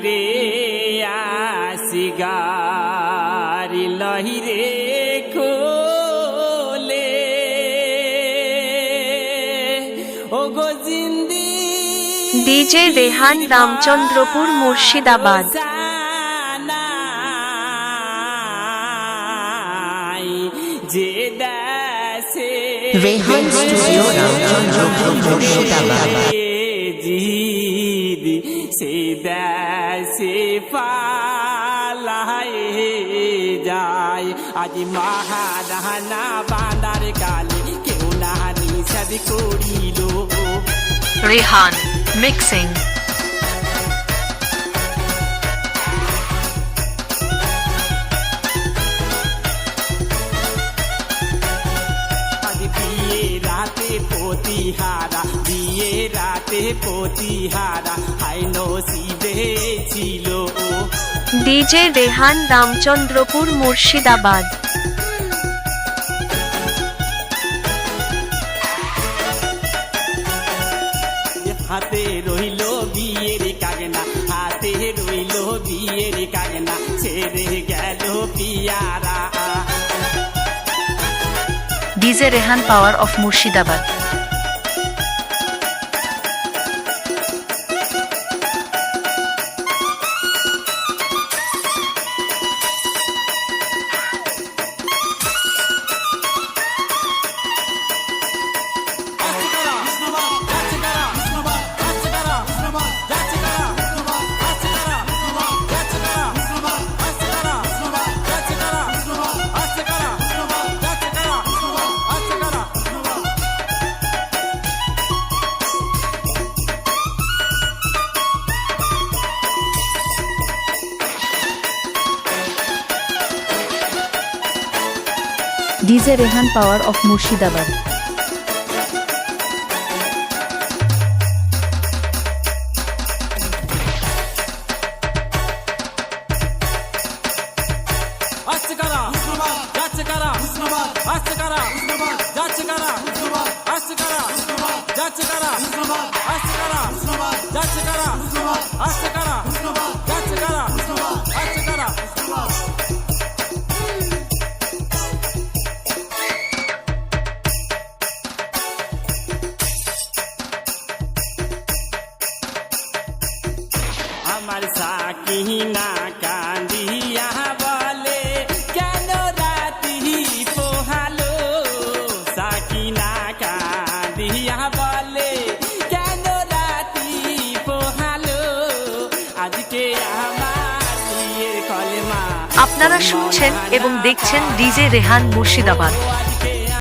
রে আসিগারি লহিরে খোলে ও গো জিন্দি ডিজে রেহান রামচন্দ্রপুর মুর্শিদাবাদ। যে দেশে রেহান স্টুডিও রামচন্দ্রপুর মুর্শিদাবাদ। জিদ সে দেশে পালায় যায় আজ মহারানা বান্দার কালে কেউ না নিষেধ করিল। রেহান মিক্সিং। বিয়ে রাতে পতিহারা হাই নসিবে ছিল। ডিজে রেহান রামচন্দ্রপুর মুর্শিদাবাদ। হাতে রইল বিয়ের কাগনা, হাতে রইল বিয়ের কাগনা, ছেড়ে গেল পিয়ারা। DJ Rehan power of Murshidabad. DJ Rehan power of Murshidabad. আমার সাকিনা কান্দিয়া বলে কেন রাতি পোহালো, সাকিনা কান্দিয়া বলে কেন রাতি পোহালো, আজকে আমার বিয়ের কলেমা। আপনারা শুনছেন এবং দেখছেন ডিজে রেহান মুর্শিদাবাদ।